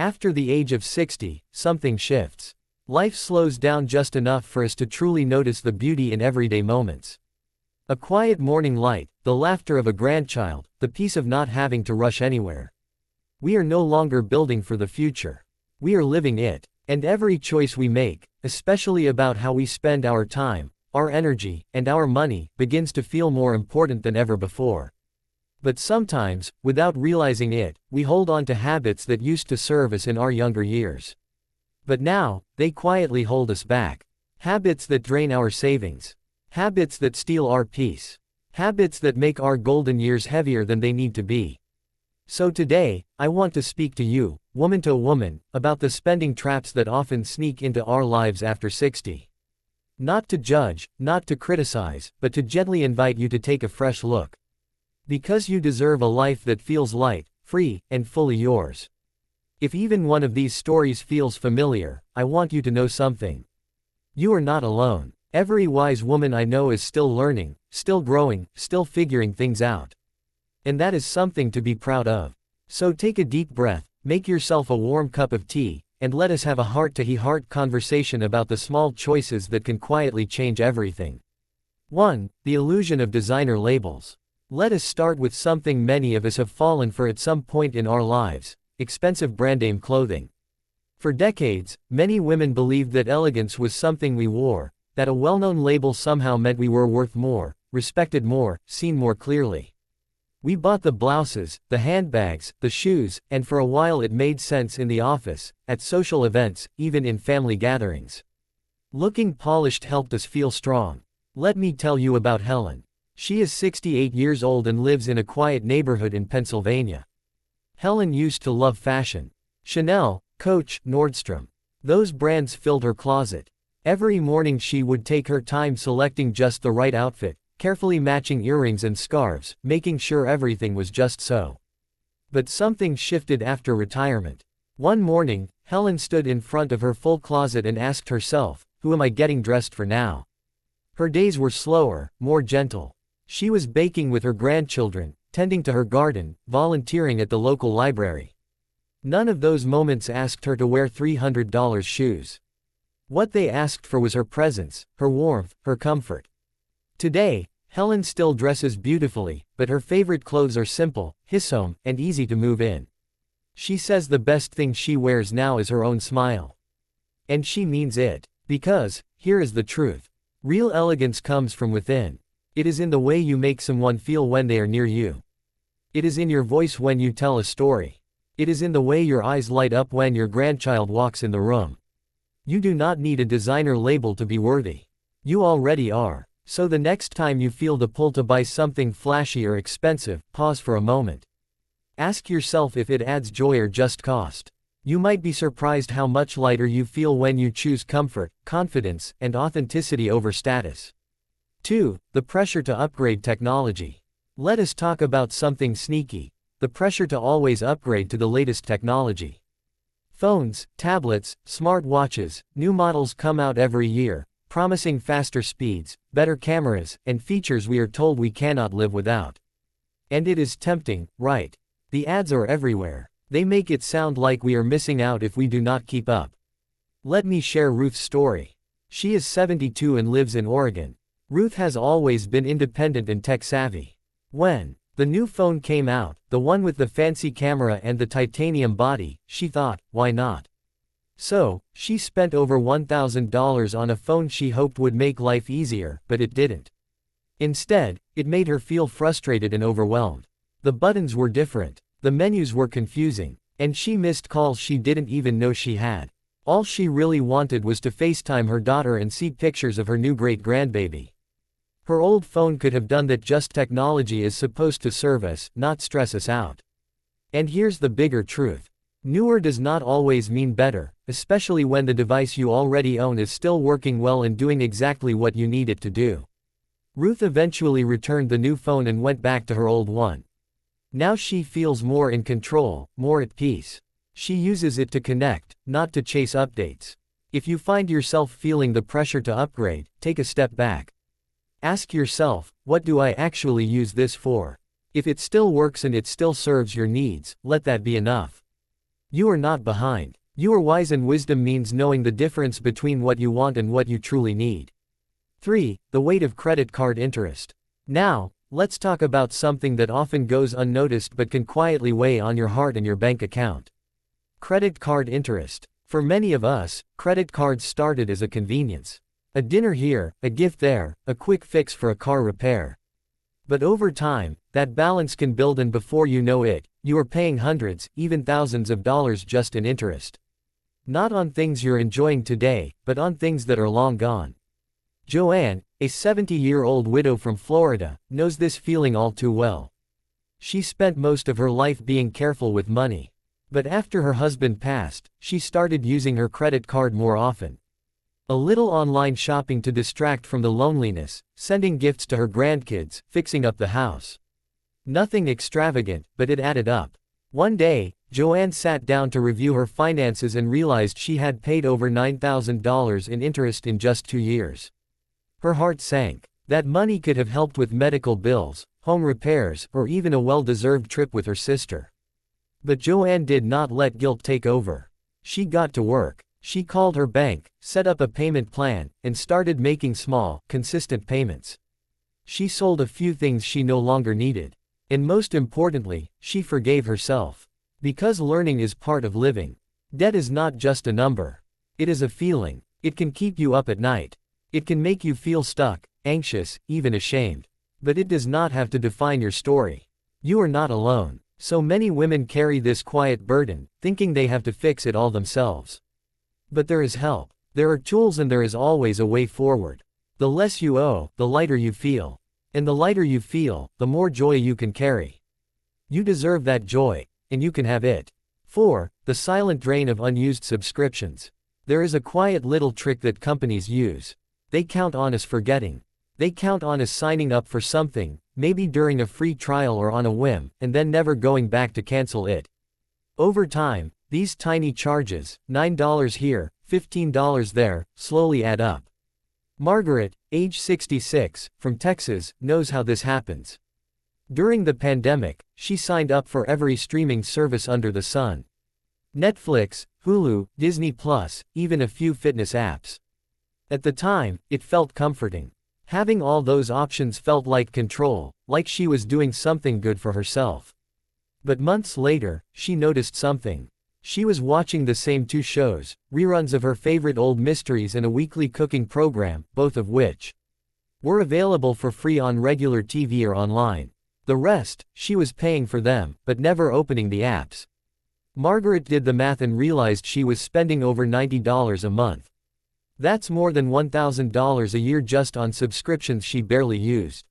After the age of 60, something shifts. Life slows down just enough for us to truly notice the beauty in everyday moments. A quiet morning light, the laughter of a grandchild, the peace of not having to rush anywhere. We are no longer building for the future. We are living it. And every choice we make, especially about how we spend our time, our energy, and our money, begins to feel more important than ever before. But sometimes, without realizing it, we hold on to habits that used to serve us in our younger years. But now, they quietly hold us back. Habits that drain our savings. Habits that steal our peace. Habits that make our golden years heavier than they need to be. So today, I want to speak to you, woman to woman, about the spending traps that often sneak into our lives after 60. Not to judge, not to criticize, but to gently invite you to take a fresh look. Because you deserve a life that feels light, free, and fully yours. If even one of these stories feels familiar, I want you to know something. You are not alone. Every wise woman I know is still learning, still growing, still figuring things out. And that is something to be proud of. So take a deep breath, make yourself a warm cup of tea, and let us have a heart-to-heart conversation about the small choices that can quietly change everything. 1. The illusion of designer labels. Let us start with something many of us have fallen for at some point in our lives: expensive brand name clothing. For decades, many women believed that elegance was something we wore, that a well-known label somehow meant we were worth more, respected more, seen more clearly. We bought the blouses, the handbags, the shoes, and for a while it made sense in the office, at social events, even in family gatherings. Looking polished helped us feel strong. Let me tell you about Helen. She is 68 years old and lives in a quiet neighborhood in Pennsylvania. Helen used to love fashion. Chanel, Coach, Nordstrom. Those brands filled her closet. Every morning she would take her time selecting just the right outfit, carefully matching earrings and scarves, making sure everything was just so. But something shifted after retirement. One morning, Helen stood in front of her full closet and asked herself, "Who am I getting dressed for now?" Her days were slower, more gentle. She was baking with her grandchildren, tending to her garden, volunteering at the local library. None of those moments asked her to wear $300 shoes. What they asked for was her presence, her warmth, her comfort. Today, Helen still dresses beautifully, but her favorite clothes are simple, home, and easy to move in. She says the best thing she wears now is her own smile. And she means it. Because, here is the truth. Real elegance comes from within. It is in the way you make someone feel when they are near you. It is in your voice when you tell a story. It is in the way your eyes light up when your grandchild walks in the room. You do not need a designer label to be worthy. You already are. So the next time you feel the pull to buy something flashy or expensive, pause for a moment. Ask yourself if it adds joy or just cost. You might be surprised how much lighter you feel when you choose comfort, confidence, and authenticity over status. 2. The pressure to upgrade technology. Let us talk about something sneaky: the pressure to always upgrade to the latest technology. Phones, tablets, smart watches, new models come out every year, promising faster speeds, better cameras, and features we are told we cannot live without. And it is tempting, right? The ads are everywhere. They make it sound like we are missing out if we do not keep up. Let me share Ruth's story. She is 72 and lives in Oregon. Ruth has always been independent and tech-savvy. When the new phone came out, the one with the fancy camera and the titanium body, she thought, why not? So, she spent over $1,000 on a phone she hoped would make life easier, but it didn't. Instead, it made her feel frustrated and overwhelmed. The buttons were different, the menus were confusing, and she missed calls she didn't even know she had. All she really wanted was to FaceTime her daughter and see pictures of her new great-grandbaby. Her old phone could have done that. Just technology is supposed to serve us, not stress us out. And here's the bigger truth. Newer does not always mean better, especially when the device you already own is still working well and doing exactly what you need it to do. Ruth eventually returned the new phone and went back to her old one. Now she feels more in control, more at peace. She uses it to connect, not to chase updates. If you find yourself feeling the pressure to upgrade, take a step back. Ask yourself, what do I actually use this for? If it still works and it still serves your needs, let that be enough. You are not behind. You are wise, and wisdom means knowing the difference between what you want and what you truly need. 3. The weight of credit card interest. Now, let's talk about something that often goes unnoticed but can quietly weigh on your heart and your bank account. Credit card interest. For many of us, credit cards started as a convenience. A dinner here, a gift there, a quick fix for a car repair. But over time, that balance can build, and before you know it, you are paying hundreds, even thousands of dollars just in interest. Not on things you're enjoying today, but on things that are long gone. Joanne, a 70-year-old widow from Florida, knows this feeling all too well. She spent most of her life being careful with money. But after her husband passed, she started using her credit card more often. A little online shopping to distract from the loneliness, sending gifts to her grandkids, fixing up the house. Nothing extravagant, but it added up. One day, Joanne sat down to review her finances and realized she had paid over $9,000 in interest in just 2 years. Her heart sank. That money could have helped with medical bills, home repairs, or even a well-deserved trip with her sister. But Joanne did not let guilt take over. She got to work. She called her bank, set up a payment plan, and started making small, consistent payments. She sold a few things she no longer needed. And most importantly, she forgave herself. Because learning is part of living. Debt is not just a number. It is a feeling. It can keep you up at night. It can make you feel stuck, anxious, even ashamed. But it does not have to define your story. You are not alone. So many women carry this quiet burden, thinking they have to fix it all themselves. But there is help. There are tools, and there is always a way forward. The less you owe, the lighter you feel. And the lighter you feel, the more joy you can carry. You deserve that joy, and you can have it. 4. The silent drain of unused subscriptions. There is a quiet little trick that companies use. They count on us forgetting. They count on us signing up for something, maybe during a free trial or on a whim, and then never going back to cancel it. Over time, these tiny charges, $9 here, $15 there, slowly add up. Margaret, age 66, from Texas, knows how this happens. During the pandemic, she signed up for every streaming service under the sun. Netflix, Hulu, Disney+, even a few fitness apps. At the time, it felt comforting. Having all those options felt like control, like she was doing something good for herself. But months later, she noticed something. She was watching the same 2 shows, reruns of her favorite old mysteries and a weekly cooking program, both of which were available for free on regular TV or online. The rest, she was paying for them, but never opening the apps. Margaret did the math and realized she was spending over $90 a month. That's more than $1,000 a year just on subscriptions she barely used.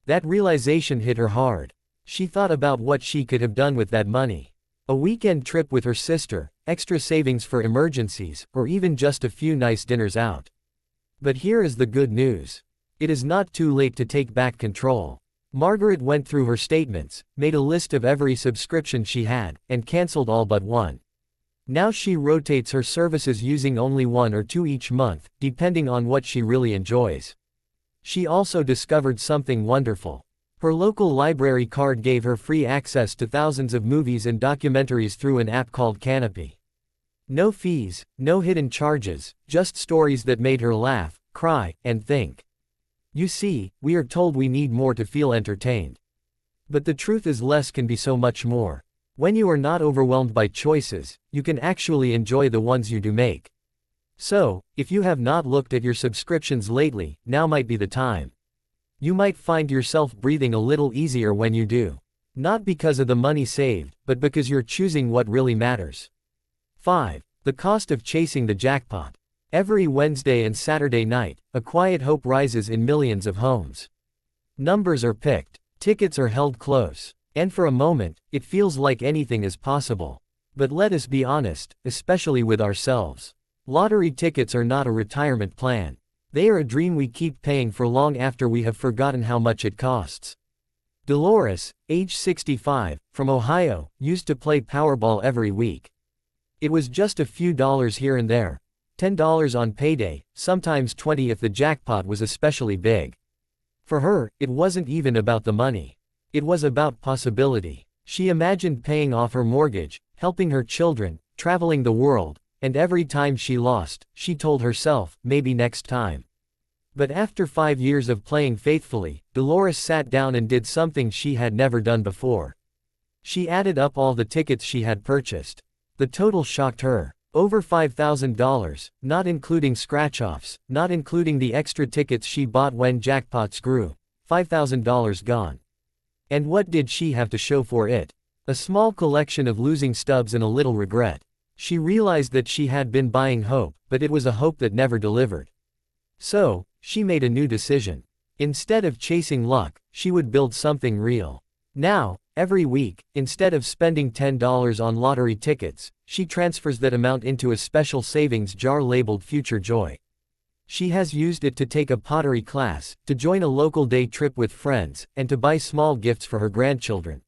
That realization hit her hard. She thought about what she could have done with that money. A weekend trip with her sister, extra savings for emergencies, or even just a few nice dinners out. But here is the good news. It is not too late to take back control. Margaret went through her statements, made a list of every subscription she had, and canceled all but one. Now she rotates her services, using only 1 or 2 each month, depending on what she really enjoys. She also discovered something wonderful. Her local library card gave her free access to thousands of movies and documentaries through an app called Canopy. No fees, no hidden charges, just stories that made her laugh, cry, and think. You see, we are told we need more to feel entertained. But the truth is, less can be so much more. When you are not overwhelmed by choices, you can actually enjoy the ones you do make. So, if you have not looked at your subscriptions lately, now might be the time. You might find yourself breathing a little easier when you do. Not because of the money saved, but because you're choosing what really matters. 5. The cost of chasing the jackpot. Every Wednesday and Saturday night, a quiet hope rises in millions of homes. Numbers are picked, tickets are held close, and for a moment, it feels like anything is possible. But let us be honest, especially with ourselves. Lottery tickets are not a retirement plan. They are a dream we keep paying for long after we have forgotten how much it costs. Dolores, age 65, from Ohio, used to play Powerball every week. It was just a few dollars here and there. $10 on payday, sometimes $20 if the jackpot was especially big. For her, it wasn't even about the money. It was about possibility. She imagined paying off her mortgage, helping her children, traveling the world, and every time she lost, she told herself, maybe next time. But after 5 years of playing faithfully, Dolores sat down and did something she had never done before. She added up all the tickets she had purchased. The total shocked her. Over $5,000, not including scratch-offs, not including the extra tickets she bought when jackpots grew. $5,000 gone. And what did she have to show for it? A small collection of losing stubs and a little regret. She realized that she had been buying hope, but it was a hope that never delivered. So, she made a new decision. Instead of chasing luck, she would build something real. Now, every week, instead of spending $10 on lottery tickets, she transfers that amount into a special savings jar labeled Future Joy. She has used it to take a pottery class, to join a local day trip with friends, and to buy small gifts for her grandchildren.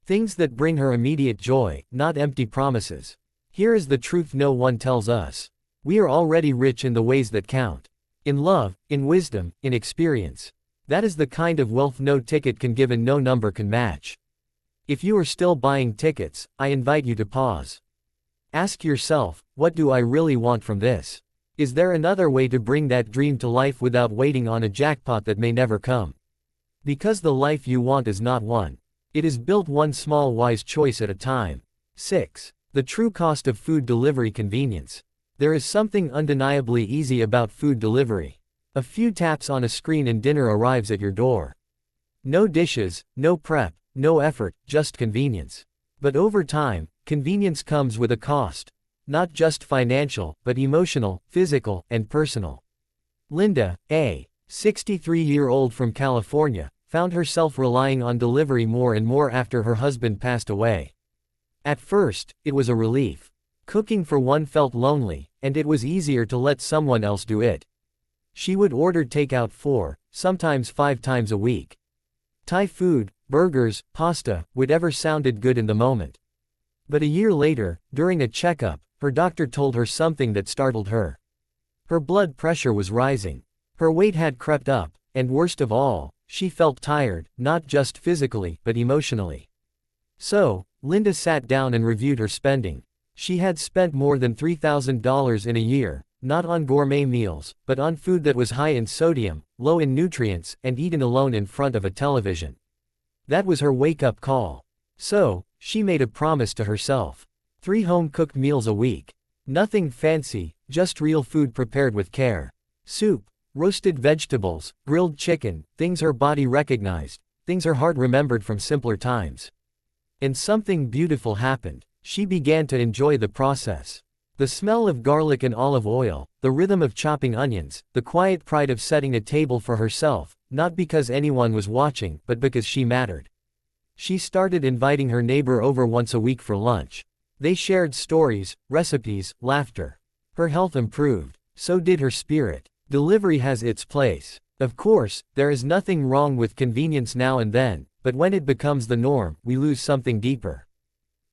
Things that bring her immediate joy, not empty promises. Here is the truth no one tells us. We are already rich in the ways that count. In love, in wisdom, in experience. That is the kind of wealth no ticket can give and no number can match. If you are still buying tickets, I invite you to pause. Ask yourself, what do I really want from this? Is there another way to bring that dream to life without waiting on a jackpot that may never come? Because the life you want is not one. It is built one small wise choice at a time. 6. The true cost of food delivery convenience. There is something undeniably easy about food delivery. A few taps on a screen and dinner arrives at your door. No dishes, no prep, no effort, just convenience. But over time, convenience comes with a cost. Not just financial, but emotional, physical, and personal. Linda, a 63-year-old from California, found herself relying on delivery more and more after her husband passed away. At first, it was a relief. Cooking for one felt lonely, and it was easier to let someone else do it. She would order takeout 4, sometimes 5 times a week. Thai food, burgers, pasta, whatever sounded good in the moment. But a year later, during a checkup, her doctor told her something that startled her. Her blood pressure was rising. Her weight had crept up, and worst of all, she felt tired, not just physically, but emotionally. So, Linda sat down and reviewed her spending. She had spent more than $3,000 in a year, not on gourmet meals, but on food that was high in sodium, low in nutrients, and eaten alone in front of a television. That was her wake-up call. So, she made a promise to herself. 3 home-cooked meals a week. Nothing fancy, just real food prepared with care. Soup, roasted vegetables, grilled chicken, things her body recognized, things her heart remembered from simpler times. And something beautiful happened. She began to enjoy the process. The smell of garlic and olive oil, the rhythm of chopping onions, the quiet pride of setting a table for herself, not because anyone was watching, but because she mattered. She started inviting her neighbor over once a week for lunch. They shared stories, recipes, laughter. Her health improved. So did her spirit. Delivery has its place. Of course, there is nothing wrong with convenience now and then, but when it becomes the norm, we lose something deeper.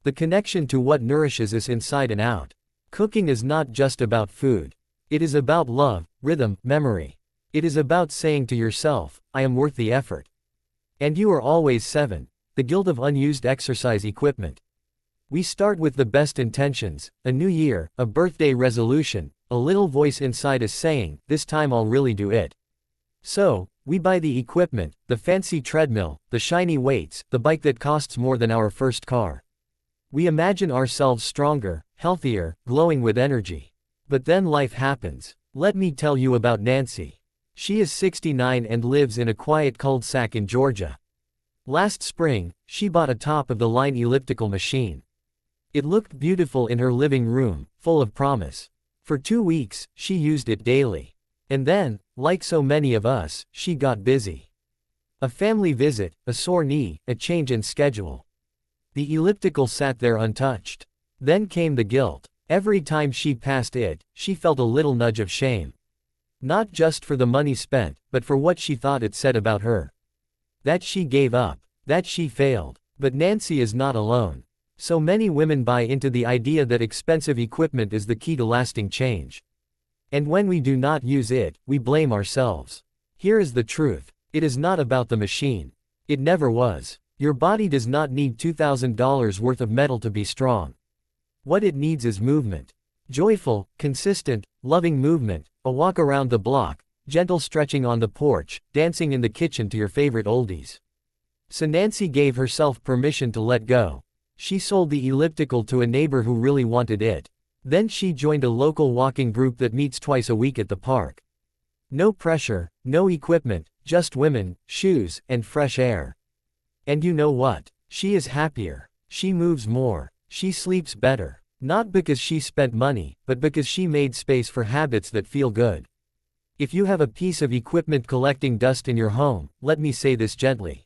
The connection to what nourishes us inside and out. Cooking is not just about food. It is about love, rhythm, memory. It is about saying to yourself, I am worth the effort. And you are always 7. The guilt of unused exercise equipment. We start with the best intentions, a new year, a birthday resolution, a little voice inside us saying, this time I'll really do it. So, we buy the equipment, the fancy treadmill, the shiny weights, the bike that costs more than our first car. We imagine ourselves stronger, healthier, glowing with energy. But then life happens. Let me tell you about Nancy. She is 69 and lives in a quiet cul-de-sac in Georgia. Last spring, she bought a top-of-the-line elliptical machine. It looked beautiful in her living room, full of promise. For 2 weeks, she used it daily. And then, like so many of us, she got busy. A family visit, a sore knee, a change in schedule. The elliptical sat there untouched. Then came the guilt. Every time she passed it, she felt a little nudge of shame. Not just for the money spent, but for what she thought it said about her. That she gave up. That she failed. But Nancy is not alone. So many women buy into the idea that expensive equipment is the key to lasting change. And when we do not use it, we blame ourselves. Here is the truth. It is not about the machine. It never was. Your body does not need $2,000 worth of metal to be strong. What it needs is movement. Joyful, consistent, loving movement, a walk around the block, gentle stretching on the porch, dancing in the kitchen to your favorite oldies. So Nancy gave herself permission to let go. She sold the elliptical to a neighbor who really wanted it. Then she joined a local walking group that meets twice a week at the park. No pressure, no equipment, just women, shoes, and fresh air. And you know what? She is happier. She moves more. She sleeps better. Not because she spent money, but because she made space for habits that feel good. If you have a piece of equipment collecting dust in your home, let me say this gently.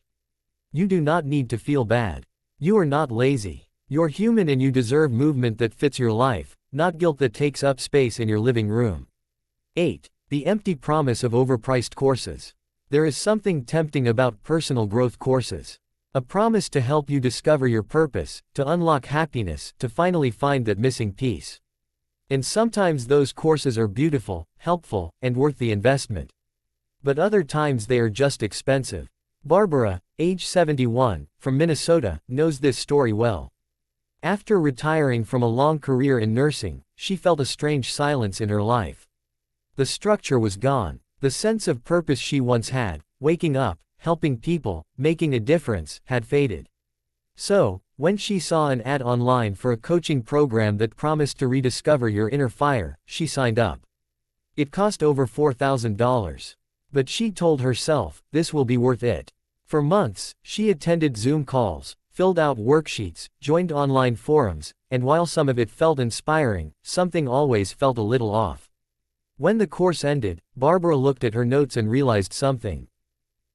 You do not need to feel bad. You are not lazy. You're human and you deserve movement that fits your life, not guilt that takes up space in your living room. 8. The empty promise of overpriced courses. There is something tempting about personal growth courses. A promise to help you discover your purpose, to unlock happiness, to finally find that missing piece. And sometimes those courses are beautiful, helpful, and worth the investment. But other times they are just expensive. Barbara, age 71, from Minnesota, knows this story well. After retiring from a long career in nursing, she felt a strange silence in her life. The structure was gone. The sense of purpose she once had, waking up, helping people, making a difference, had faded. So, when she saw an ad online for a coaching program that promised to rediscover your inner fire, she signed up. It cost over $4,000. But she told herself, this will be worth it. For months, she attended Zoom calls, filled out worksheets, joined online forums, and while some of it felt inspiring, something always felt a little off. When the course ended, Barbara looked at her notes and realized something.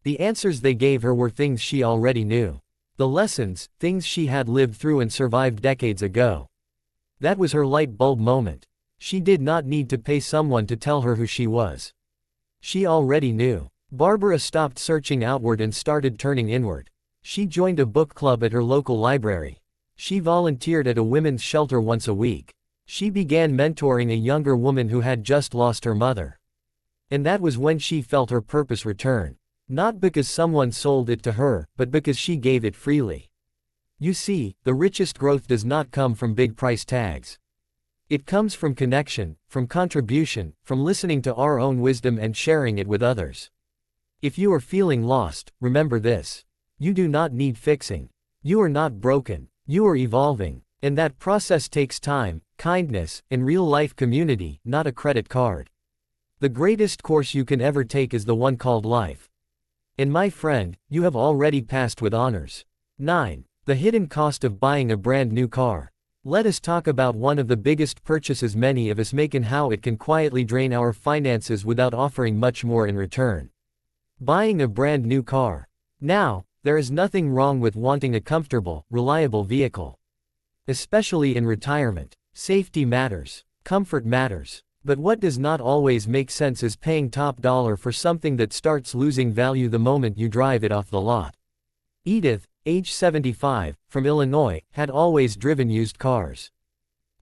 The answers they gave her were things she already knew. The lessons, things she had lived through and survived decades ago. That was her light bulb moment. She did not need to pay someone to tell her who she was. She already knew. Barbara stopped searching outward and started turning inward. She joined a book club at her local library. She volunteered at a women's shelter once a week. She began mentoring a younger woman who had just lost her mother. And that was when she felt her purpose return. Not because someone sold it to her, but because she gave it freely. You see, the richest growth does not come from big price tags. It comes from connection, from contribution, from listening to our own wisdom and sharing it with others. If you are feeling lost, remember this. You do not need fixing. You are not broken. You are evolving. And that process takes time, kindness, and real-life community, not a credit card. The greatest course you can ever take is the one called life. And my friend, you have already passed with honors. 9. The hidden cost of buying a brand new car. Let us talk about one of the biggest purchases many of us make and how it can quietly drain our finances without offering much more in return. Buying a brand new car. Now, there is nothing wrong with wanting a comfortable, reliable vehicle. Especially in retirement. Safety matters. Comfort matters. But what does not always make sense is paying top dollar for something that starts losing value the moment you drive it off the lot. Edith, age 75, from Illinois, had always driven used cars.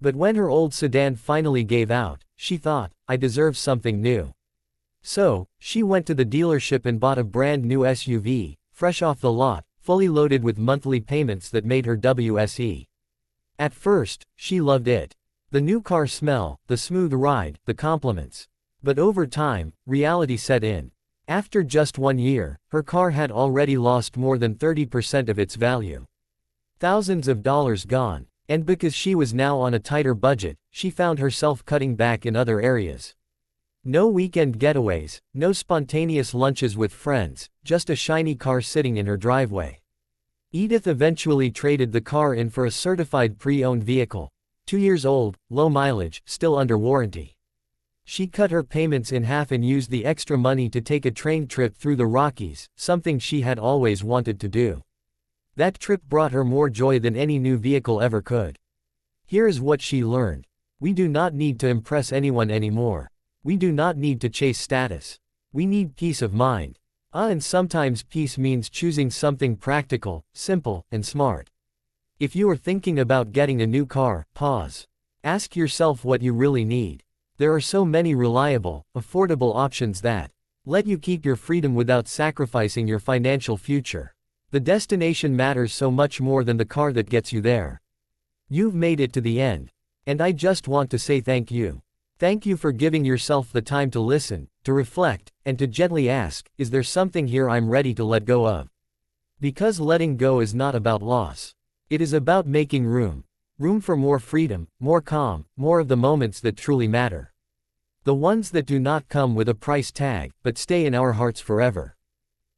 But when her old sedan finally gave out, she thought, I deserve something new. So, she went to the dealership and bought a brand new SUV, fresh off the lot, fully loaded with monthly payments that made her WSE. At first, she loved it. The new car smell, the smooth ride, the compliments. But over time, reality set in. After just 1 year, her car had already lost more than 30% of its value. Thousands of dollars gone. And because she was now on a tighter budget, she found herself cutting back in other areas. No weekend getaways, no spontaneous lunches with friends, just a shiny car sitting in her driveway. Edith eventually traded the car in for a certified pre-owned vehicle. 2 years old, low mileage, still under warranty. She cut her payments in half and used the extra money to take a train trip through the Rockies, something she had always wanted to do. That trip brought her more joy than any new vehicle ever could. Here is what she learned. We do not need to impress anyone anymore. We do not need to chase status. We need peace of mind. And sometimes peace means choosing something practical, simple, and smart. If you are thinking about getting a new car, pause. Ask yourself what you really need. There are so many reliable, affordable options that let you keep your freedom without sacrificing your financial future. The destination matters so much more than the car that gets you there. You've made it to the end. And I just want to say thank you. Thank you for giving yourself the time to listen, to reflect, and to gently ask, is there something here I'm ready to let go of? Because letting go is not about loss. It is about making room. Room for more freedom, more calm, more of the moments that truly matter. The ones that do not come with a price tag, but stay in our hearts forever.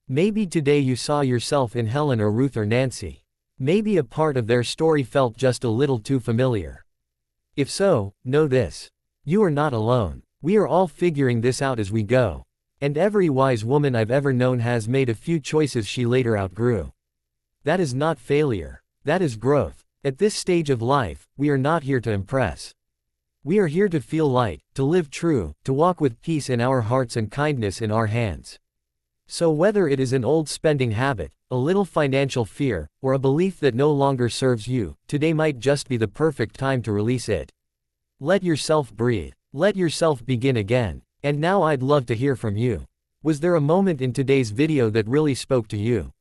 Maybe today you saw yourself in Helen or Ruth or Nancy. Maybe a part of their story felt just a little too familiar. If so, know this. You are not alone. We are all figuring this out as we go. And every wise woman I've ever known has made a few choices she later outgrew. That is not failure. That is growth. At this stage of life, we are not here to impress. We are here to feel light, to live true, to walk with peace in our hearts and kindness in our hands. So whether it is an old spending habit, a little financial fear, or a belief that no longer serves you, today might just be the perfect time to release it. Let yourself breathe. Let yourself begin again. And now I'd love to hear from you. Was there a moment in today's video that really spoke to you?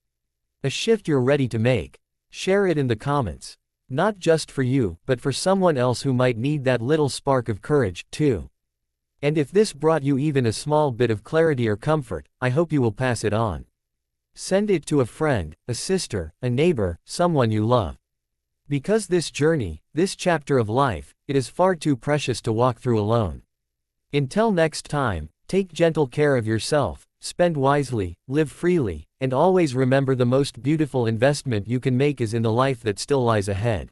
A shift you're ready to make? Share it in the comments. Not just for you, but for someone else who might need that little spark of courage, too. And if this brought you even a small bit of clarity or comfort, I hope you will pass it on. Send it to a friend, a sister, a neighbor, someone you love. Because this journey, this chapter of life, it is far too precious to walk through alone. Until next time, take gentle care of yourself, spend wisely, live freely, and always remember the most beautiful investment you can make is in the life that still lies ahead.